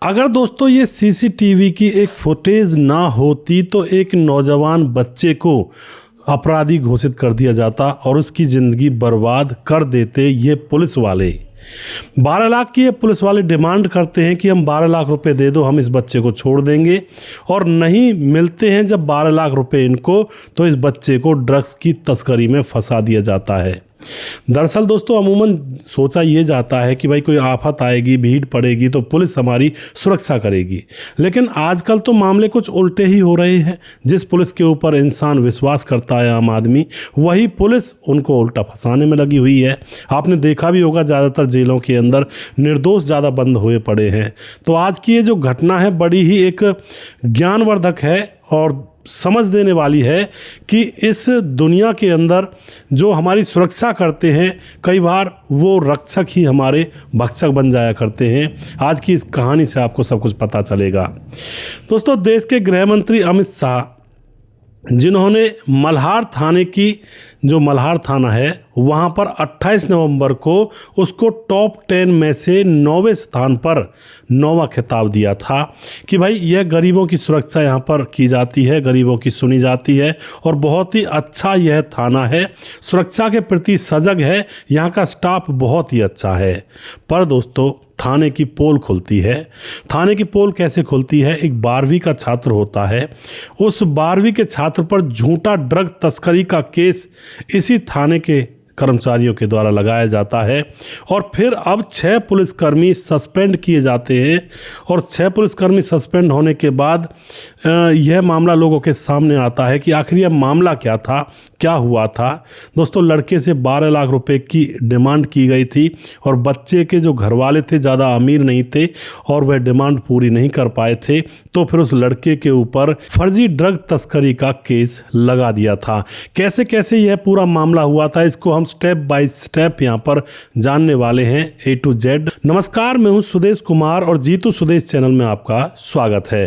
अगर दोस्तों ये सीसीटीवी की एक फुटेज ना होती तो एक नौजवान बच्चे को अपराधी घोषित कर दिया जाता और उसकी ज़िंदगी बर्बाद कर देते ये पुलिस वाले। 12 लाख की ये पुलिस वाले डिमांड करते हैं कि हम 12 लाख रुपए दे दो, हम इस बच्चे को छोड़ देंगे, और नहीं मिलते हैं जब 12 लाख रुपए इनको, तो इस बच्चे को ड्रग्स की तस्करी में फंसा दिया जाता है। दरअसल दोस्तों अमूमन सोचा ये जाता है कि भाई कोई आफत आएगी, भीड़ पड़ेगी तो पुलिस हमारी सुरक्षा करेगी, लेकिन आजकल तो मामले कुछ उल्टे ही हो रहे हैं। जिस पुलिस के ऊपर इंसान विश्वास करता है आम आदमी, वही पुलिस उनको उल्टा फंसाने में लगी हुई है। आपने देखा भी होगा ज़्यादातर जेलों के अंदर निर्दोष ज़्यादा बंद हुए पड़े हैं। तो आज की ये जो घटना है बड़ी ही एक ज्ञानवर्धक है और समझ देने वाली है कि इस दुनिया के अंदर जो हमारी सुरक्षा करते हैं कई बार वो रक्षक ही हमारे भक्षक बन जाया करते हैं। आज की इस कहानी से आपको सब कुछ पता चलेगा। दोस्तों देश के गृह मंत्री अमित शाह, जिन्होंने मल्हार थाने की जो मल्हार थाना है वहाँ पर 28 नवंबर को उसको टॉप 10 में से 9वें स्थान पर 9वां खिताब दिया था कि भाई यह गरीबों की सुरक्षा यहाँ पर की जाती है, गरीबों की सुनी जाती है और बहुत ही अच्छा यह थाना है, सुरक्षा के प्रति सजग है, यहाँ का स्टाफ बहुत ही अच्छा है। पर दोस्तों थाने की पोल खुलती है। थाने की पोल कैसे खुलती है? एक 12वीं का छात्र होता है, उस 12वीं के छात्र पर झूठा ड्रग तस्करी का केस इसी थाने के कर्मचारियों के द्वारा लगाया जाता है और फिर अब 6 पुलिसकर्मी सस्पेंड किए जाते हैं और 6 पुलिसकर्मी सस्पेंड होने के बाद यह मामला लोगों के सामने आता है कि आखिर यह मामला क्या था, क्या हुआ था। दोस्तों लड़के से 12 लाख रुपए की डिमांड की गई थी और बच्चे के जो घर वाले थे ज़्यादा अमीर नहीं थे और वह डिमांड पूरी नहीं कर पाए थे, तो फिर उस लड़के के ऊपर फर्जी ड्रग तस्करी का केस लगा दिया था। कैसे कैसे यह पूरा मामला हुआ था इसको हम स्टेप बाय स्टेप यहाँ पर जानने वाले हैं A to Z। नमस्कार, मैं हूँ सुदेश कुमार और जीतू सुदेश चैनल में आपका स्वागत है।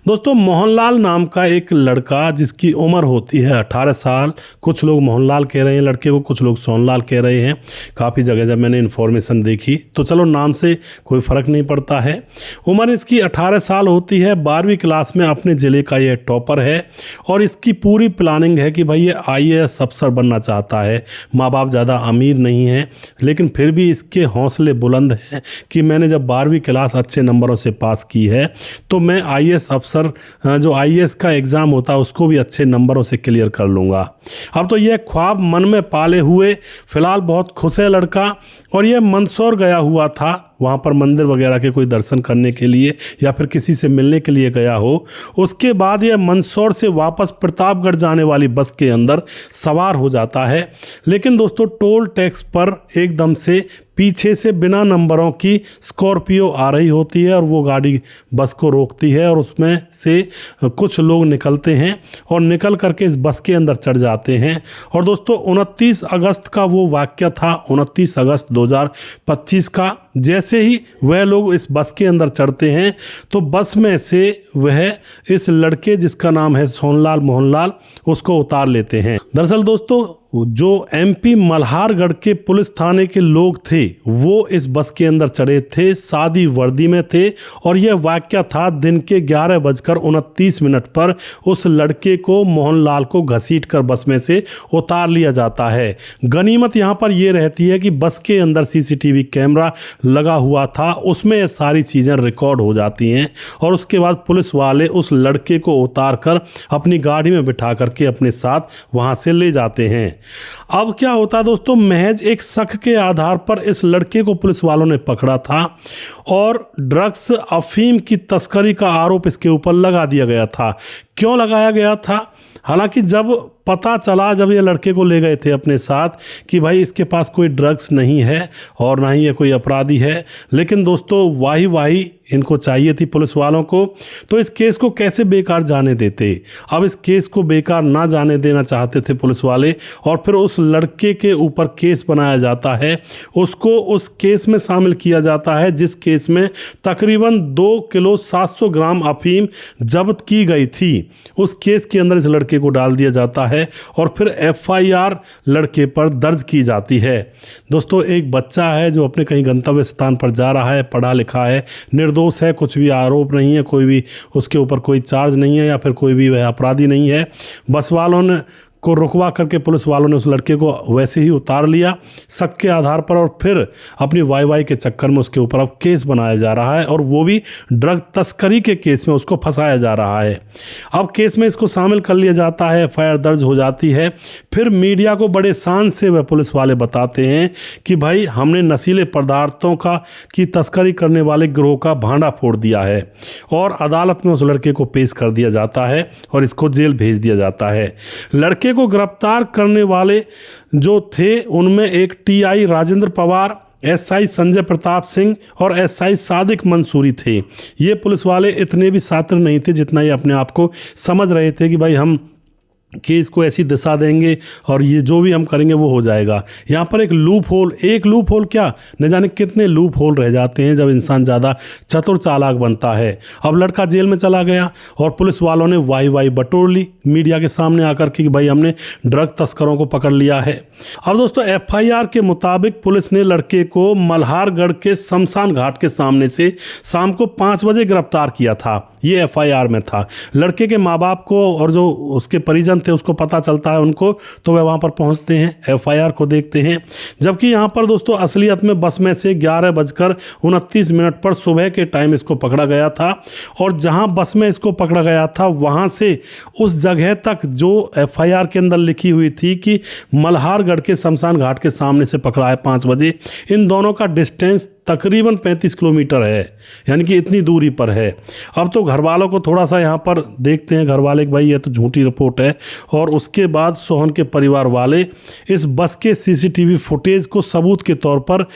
दोस्तों मोहनलाल नाम का एक लड़का जिसकी उम्र होती है 18 साल, कुछ लोग मोहनलाल कह रहे हैं लड़के को, कुछ लोग सोनलाल कह रहे हैं। काफ़ी जगह जब मैंने इन्फॉर्मेशन देखी तो चलो नाम से कोई फ़र्क नहीं पड़ता है। उम्र इसकी 18 साल होती है, 12वीं क्लास में अपने ज़िले का यह टॉपर है और इसकी पूरी प्लानिंग है कि भाई ये IAS अफसर बनना चाहता है। माँ बाप ज़्यादा अमीर नहीं है लेकिन फिर भी इसके हौसले बुलंद हैं कि मैंने जब 12वीं क्लास अच्छे नंबरों से पास की है तो मैं IAS अफसर, जो IAS का एग्ज़ाम होता है उसको भी अच्छे नंबरों से क्लियर कर लूँगा। अब तो यह ख्वाब मन में पाले हुए फ़िलहाल बहुत खुश है लड़का और यह मंदसौर गया हुआ था, वहाँ पर मंदिर वगैरह के कोई दर्शन करने के लिए या फिर किसी से मिलने के लिए गया हो। उसके बाद यह मंदसौर से वापस प्रतापगढ़ जाने वाली बस के अंदर सवार हो जाता है, लेकिन दोस्तों टोल टैक्स पर एकदम से पीछे से बिना नंबरों की स्कॉर्पियो आ रही होती है और वो गाड़ी बस को रोकती है और उसमें से कुछ लोग निकलते हैं और निकल करके इस बस के अंदर चढ़ जाते हैं। और दोस्तों 29 अगस्त का वो वाक़या था, 29 अगस्त 2025 का। जैसे ही वह लोग इस बस के अंदर चढ़ते हैं तो बस में से वह इस लड़के जिसका नाम है सोनलाल मोहनलाल उसको उतार लेते हैं। दरअसल दोस्तों जो MP मल्हारगढ़ के पुलिस थाने के लोग थे वो इस बस के अंदर चढ़े थे, सादी वर्दी में थे और यह वाक़या था दिन के 11:29 पर। उस लड़के को मोहनलाल को घसीटकर बस में से उतार लिया जाता है। गनीमत यहाँ पर यह रहती है कि बस के अंदर CCTV कैमरा लगा हुआ था, उसमें ये सारी चीज़ें रिकॉर्ड हो जाती हैं और उसके बाद पुलिस वाले उस लड़के को उतार कर अपनी गाड़ी में बिठा करके अपने साथ वहाँ से ले जाते हैं। अब क्या होता दोस्तों, महज एक शक के आधार पर इस लड़के को पुलिस वालों ने पकड़ा था और ड्रग्स अफीम की तस्करी का आरोप इसके ऊपर लगा दिया गया था। क्यों लगाया गया था? हालांकि जब पता चला, जब ये लड़के को ले गए थे अपने साथ कि भाई इसके पास कोई ड्रग्स नहीं है और ना ही ये कोई अपराधी है, लेकिन दोस्तों वाही इनको चाहिए थी पुलिस वालों को, तो इस केस को कैसे बेकार जाने देते। अब इस केस को बेकार ना जाने देना चाहते थे पुलिस वाले और फिर उस लड़के के ऊपर केस बनाया जाता है, उसको उस केस में शामिल किया जाता है जिस केस में तकरीबन 2 किलो 700 ग्राम अफीम जब्त की गई थी। उस केस के अंदर इस लड़के को डाल दिया जाता है और फिर FIR लड़के पर दर्ज की जाती है। दोस्तों एक बच्चा है जो अपने कहीं गंतव्य स्थान पर जा रहा है, पढ़ा लिखा है, निर्दोष निर्दोष है, कुछ भी आरोप नहीं है, कोई भी उसके ऊपर कोई चार्ज नहीं है या फिर कोई भी वह अपराधी नहीं है। बस वालों ने को रुकवा करके पुलिस वालों ने उस लड़के को वैसे ही उतार लिया शक के आधार पर, और फिर अपनी वाई के चक्कर में उसके ऊपर अब केस बनाया जा रहा है, और वो भी ड्रग तस्करी के केस में उसको फंसाया जा रहा है। अब केस में इसको शामिल कर लिया जाता है, एफआईआर दर्ज हो जाती है। फिर मीडिया को बड़े शान से वह पुलिस वाले बताते हैं कि भाई हमने नशीले पदार्थों की तस्करी करने वाले गिरोह का भांडा फोड़ दिया है, और अदालत में उस लड़के को पेश कर दिया जाता है और इसको जेल भेज दिया जाता है। लड़के को गिरफ्तार करने वाले जो थे उनमें एक टीआई राजेंद्र पवार, एसआई संजय प्रताप सिंह और एसआई सादिक मंसूरी थे। ये पुलिस वाले इतने भी शातिर नहीं थे जितना ये अपने आप को समझ रहे थे कि भाई हम केस को ऐसी दिशा देंगे और ये जो भी हम करेंगे वो हो जाएगा। यहाँ पर एक लूप होल क्या न जाने कितने लूप होल रह जाते हैं जब इंसान ज़्यादा चतुर चालाक बनता है। अब लड़का जेल में चला गया और पुलिस वालों ने वाई बटोर ली मीडिया के सामने आकर के कि भाई हमने ड्रग तस्करों को पकड़ लिया है। अब दोस्तों एफआईआर के मुताबिक पुलिस ने लड़के को मल्हारगढ़ के शमशान घाट के सामने से शाम को 5 बजे गिरफ्तार किया था। ये एफआईआर में था। लड़के के माँ बाप को और जो उसके परिजन थे उसको पता चलता है उनको, तो वे वहाँ पर पहुँचते हैं, एफआईआर को देखते हैं। जबकि यहाँ पर दोस्तों असलियत में बस में से 11:29 पर सुबह के टाइम इसको पकड़ा गया था, और जहाँ बस में इसको पकड़ा गया था वहाँ से उस जगह तक जो एफआईआर के अंदर लिखी हुई थी कि मल्हारगढ़ के शमशान घाट के सामने से पकड़ा है 5 बजे, इन दोनों का डिस्टेंस तकरीबन 35 किलोमीटर है, यानी कि इतनी दूरी पर है। अब तो घर वालों को थोड़ा सा यहाँ पर देखते हैं घर वाले कि भाई ये तो झूठी रिपोर्ट है, और उसके बाद सोहन के परिवार वाले इस बस के सीसीटीवी फुटेज को सबूत के तौर पर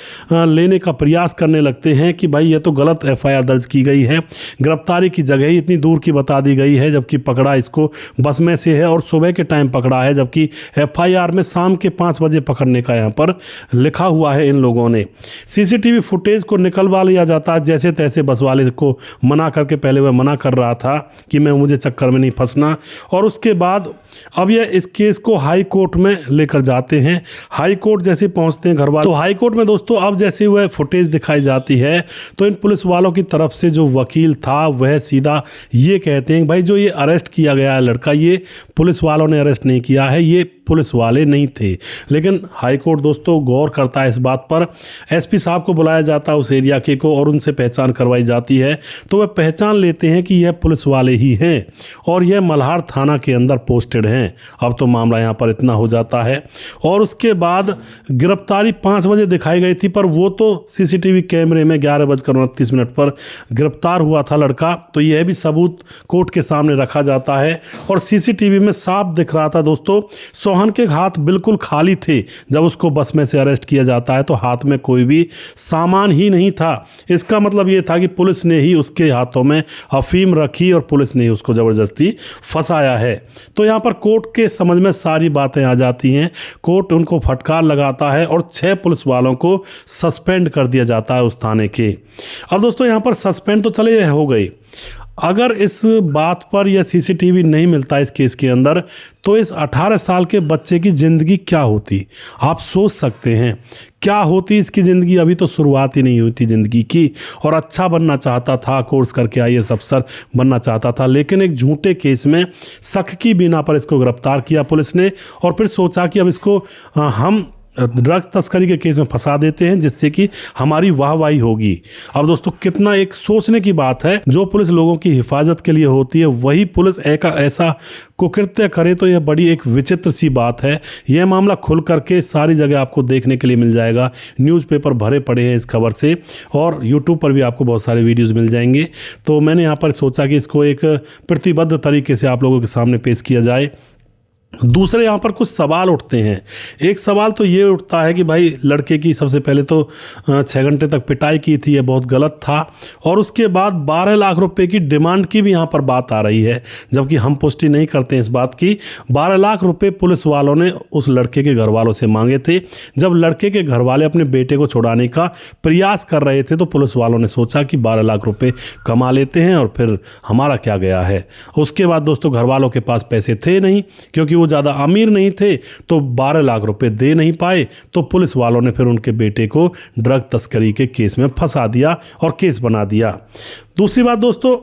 लेने का प्रयास करने लगते हैं कि भाई ये तो गलत एफआईआर दर्ज की गई है, गिरफ्तारी की जगह ही इतनी दूर की बता दी गई है, जबकि पकड़ा इसको बस में से है और सुबह के टाइम पकड़ा है, जबकि एफआईआर में शाम के 5 बजे पकड़ने का यहाँ पर लिखा हुआ है इन लोगों ने। सीसीटीवी फुटेज को निकलवा लिया जाता है जैसे तैसे। बस वाले को मना करके, पहले वह मना कर रहा था कि मुझे चक्कर में नहीं फंसना, और उसके बाद अब यह इस केस को हाई कोर्ट में लेकर जाते हैं। हाई कोर्ट जैसे पहुंचते हैं घर वाले, तो हाई कोर्ट में दोस्तों अब जैसे वह फुटेज दिखाई जाती है तो इन पुलिस वालों की तरफ से जो वकील था वह सीधा ये कहते हैं भाई जो ये अरेस्ट किया गया है लड़का, ये पुलिस वालों ने अरेस्ट नहीं किया है, ये पुलिस वाले नहीं थे। लेकिन हाई कोर्ट दोस्तों गौर करता है इस बात पर। एसपी साहब को बुलाया जाता है उस एरिया के को, और उनसे पहचान करवाई जाती है, तो वह पहचान लेते हैं कि यह पुलिस वाले ही हैं और यह मल्हार थाना के अंदर पोस्टेड हैं। अब तो मामला यहाँ पर इतना हो जाता है, और उसके बाद गिरफ्तारी 5 बजे दिखाई गई थी, पर वो तो सीसीटीवी कैमरे में 11:29 पर गिरफ्तार हुआ था लड़का, तो यह भी सबूत कोर्ट के सामने रखा जाता है। और सीसीटीवी में साफ दिख रहा था दोस्तों, सोहन के हाथ बिल्कुल खाली थे जब उसको बस में से अरेस्ट किया जाता है, तो हाथ में कोई भी सामान ही नहीं था। इसका मतलब ये था कि पुलिस ने ही उसके हाथों में अफीम रखी और पुलिस ने ही उसको ज़बरदस्ती फंसाया है। तो यहाँ पर कोर्ट के समझ में सारी बातें आ जाती हैं। कोर्ट उनको फटकार लगाता है और 6 पुलिस वालों को सस्पेंड कर दिया जाता है उस थाने के। अब दोस्तों यहाँ पर सस्पेंड तो चले हो गई, अगर इस बात पर यह सीसीटीवी नहीं मिलता इस केस के अंदर, तो इस 18 साल के बच्चे की ज़िंदगी क्या होती, आप सोच सकते हैं क्या होती इसकी ज़िंदगी। अभी तो शुरुआत ही नहीं हुई थी ज़िंदगी की, और अच्छा बनना चाहता था, कोर्स करके आईएएस अफसर बनना चाहता था, लेकिन एक झूठे केस में शक की बिना पर इसको गिरफ्तार किया पुलिस ने, और फिर सोचा कि अब इसको हम ड्रग तस्करी के केस में फंसा देते हैं जिससे कि हमारी वाहवाही होगी। अब दोस्तों कितना एक सोचने की बात है, जो पुलिस लोगों की हिफाजत के लिए होती है वही पुलिस ऐसा कुकृत्य करे, तो यह बड़ी एक विचित्र सी बात है। यह मामला खुल करके सारी जगह आपको देखने के लिए मिल जाएगा, न्यूज़पेपर भरे पड़े हैं इस खबर से, और यूट्यूब पर भी आपको बहुत सारे वीडियोस मिल जाएंगे। तो मैंने यहाँ पर सोचा कि इसको एक प्रतिबद्ध तरीके से आप लोगों के सामने पेश किया जाए। दूसरे यहाँ पर कुछ सवाल उठते हैं। एक सवाल तो ये उठता है कि भाई लड़के की सबसे पहले तो 6 घंटे तक पिटाई की थी, ये बहुत गलत था, और उसके बाद 12 लाख रुपए की डिमांड की भी यहाँ पर बात आ रही है, जबकि हम पुष्टि नहीं करते हैं इस बात की। 12 लाख रुपए पुलिस वालों ने उस लड़के के घर वालों से मांगे थे। जब लड़के के घर वाले अपने बेटे को छुड़ाने का प्रयास कर रहे थे तो पुलिस वालों ने सोचा कि 12 लाख रुपये कमा लेते हैं और फिर हमारा क्या गया है। उसके बाद दोस्तों घर वालों के पास पैसे थे नहीं, क्योंकि वो ज़्यादा अमीर नहीं थे तो 12 लाख रुपए दे नहीं पाए, तो पुलिस वालों ने फिर उनके बेटे को ड्रग तस्करी के केस में फंसा दिया और केस बना दिया। दूसरी बात दोस्तों,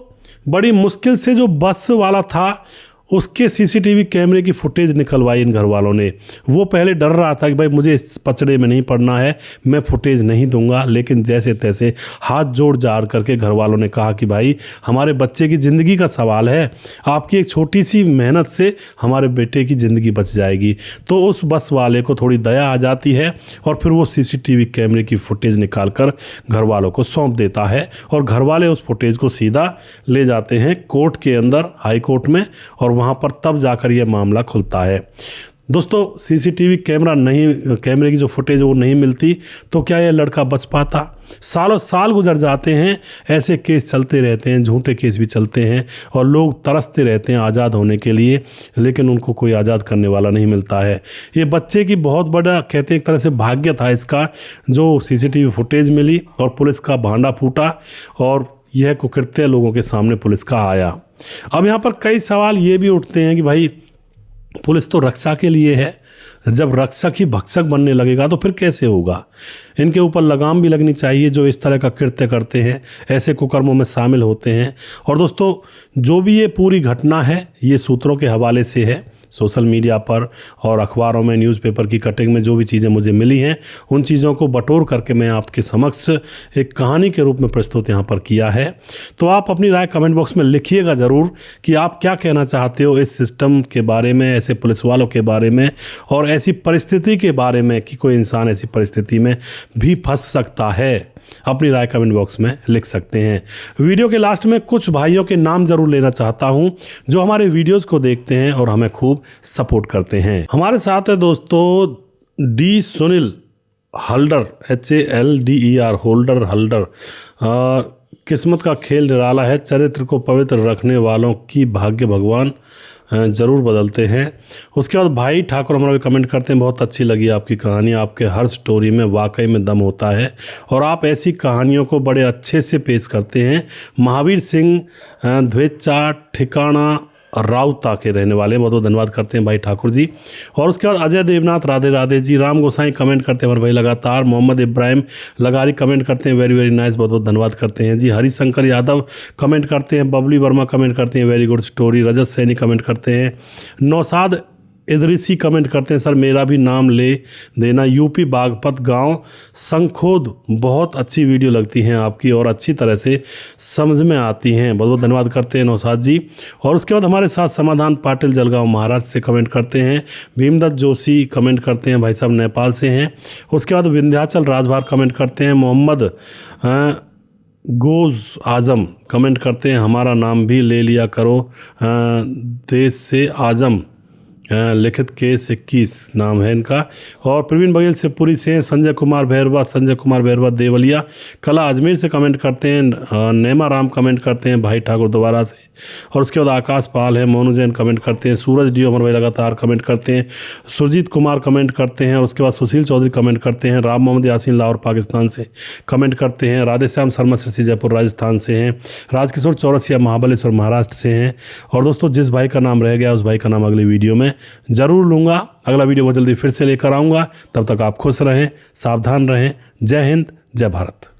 बड़ी मुश्किल से जो बस वाला था उसके सीसीटीवी कैमरे की फुटेज निकलवाई इन घर वालों ने। वो पहले डर रहा था कि भाई मुझे इस पचड़े में नहीं पड़ना है, मैं फुटेज नहीं दूंगा, लेकिन जैसे तैसे हाथ जोड़ जार करके घर वालों ने कहा कि भाई हमारे बच्चे की ज़िंदगी का सवाल है, आपकी एक छोटी सी मेहनत से हमारे बेटे की ज़िंदगी बच जाएगी। तो उस बस वाले को थोड़ी दया आ जाती है और फिर वो सीसीटीवी कैमरे की फुटेज निकाल कर घर वालों को सौंप देता है और घर वाले उस फुटेज को सीधा ले जाते हैं कोर्ट के अंदर, हाई कोर्ट में, और वहाँ पर तब जाकर यह मामला खुलता है। दोस्तों सीसीटीवी कैमरे की जो फुटेज वो नहीं मिलती तो क्या यह लड़का बच पाता? सालों साल गुजर जाते हैं, ऐसे केस चलते रहते हैं, झूठे केस भी चलते हैं और लोग तरसते रहते हैं आज़ाद होने के लिए, लेकिन उनको कोई आज़ाद करने वाला नहीं मिलता है। ये बच्चे की बहुत बड़ा कहते एक तरह से भाग्य था इसका, जो सीसीटीवी फुटेज मिली और पुलिस का भांडा फूटा और यह कुकृत्य लोगों के सामने पुलिस का आया। अब यहाँ पर कई सवाल ये भी उठते हैं कि भाई पुलिस तो रक्षा के लिए है, जब रक्षक ही भक्षक बनने लगेगा तो फिर कैसे होगा? इनके ऊपर लगाम भी लगनी चाहिए जो इस तरह का कृत्य करते हैं, ऐसे कुकर्मों में शामिल होते हैं। और दोस्तों जो भी ये पूरी घटना है ये सूत्रों के हवाले से है, सोशल मीडिया पर और अखबारों में, न्यूज़पेपर की कटिंग में जो भी चीज़ें मुझे मिली हैं उन चीज़ों को बटोर करके मैं आपके समक्ष एक कहानी के रूप में प्रस्तुत यहाँ पर किया है। तो आप अपनी राय कमेंट बॉक्स में लिखिएगा ज़रूर कि आप क्या कहना चाहते हो इस सिस्टम के बारे में, ऐसे पुलिस वालों के बारे में और ऐसी परिस्थिति के बारे में कि कोई इंसान ऐसी परिस्थिति में भी फंस सकता है। अपनी राय कमेंट बॉक्स में लिख सकते हैं। वीडियो के लास्ट में कुछ भाइयों के नाम जरूर लेना चाहता हूं जो हमारे वीडियोस को देखते हैं और हमें खूब सपोर्ट करते हैं। हमारे साथ है दोस्तों डी सुनील हल्डर, HALDER होल्डर हल्डर। किस्मत का खेल निराला है, चरित्र को पवित्र रखने वालों की भाग्य भगवान ज़रूर बदलते हैं। उसके बाद भाई ठाकुर हमारा भी कमेंट करते हैं, बहुत अच्छी लगी आपकी कहानी, आपके हर स्टोरी में वाकई में दम होता है और आप ऐसी कहानियों को बड़े अच्छे से पेश करते हैं। महावीर सिंह द्वेचा ठिकाना राउता के रहने वाले, बहुत बहुत धन्यवाद करते हैं भाई ठाकुर जी। और उसके बाद अजय देवनाथ राधे राधे जी, राम गोसाई कमेंट करते हैं हमारे भाई लगातार। मोहम्मद इब्राहिम लगारी कमेंट करते हैं, वेरी वेरी नाइस, बहुत बहुत धन्यवाद करते हैं जी। हरिशंकर यादव कमेंट करते हैं, बबली वर्मा कमेंट करते हैं, वेरी गुड स्टोरी। रजत सैनी कमेंट करते हैं, नौसाद इदरीसी कमेंट करते हैं, सर मेरा भी नाम ले देना, यूपी बागपत गांव संखोद, बहुत अच्छी वीडियो लगती हैं आपकी और अच्छी तरह से समझ में आती हैं, बहुत बहुत धन्यवाद करते हैं नौसाद जी। और उसके बाद हमारे साथ समाधान पाटिल जलगांव महाराष्ट्र से कमेंट करते हैं, भीमदत्त जोशी कमेंट करते हैं, भाई साहब नेपाल से हैं। उसके बाद विंध्याचल राजभार कमेंट करते हैं, मोहम्मद गोज आजम कमेंट करते हैं, हमारा नाम भी ले लिया करो, देश से आजम लिखित केस 21 नाम है इनका। और प्रवीण बघेल से पुरी से, संजय कुमार भैरवा देवलिया कला अजमेर से कमेंट करते हैं, नेमा राम कमेंट करते हैं भाई ठाकुर दोबारा से। और उसके बाद आकाश पाल है, मोनू जैन कमेंट करते हैं, सूरज डी अमर भाई लगातार कमेंट करते हैं, सुरजीत कुमार कमेंट करते हैं। और उसके बाद सुशील चौधरी कमेंट करते हैं, राम मोहम्मद यासीन लाहौर पाकिस्तान से कमेंट करते हैं, राधेश्याम शर्मा सिरसी जयपुर राजस्थान से हैं, राजकिशोर चौरसिया महाबलेश्वर महाराष्ट्र से हैं। और दोस्तों जिस भाई का नाम रह गया उस भाई का नाम अगली वीडियो में ज़रूर लूँगा, अगला वीडियो बहुत जल्दी फिर से लेकर आऊँगा। तब तक आप खुश रहें, सावधान रहें। जय हिंद, जय भारत।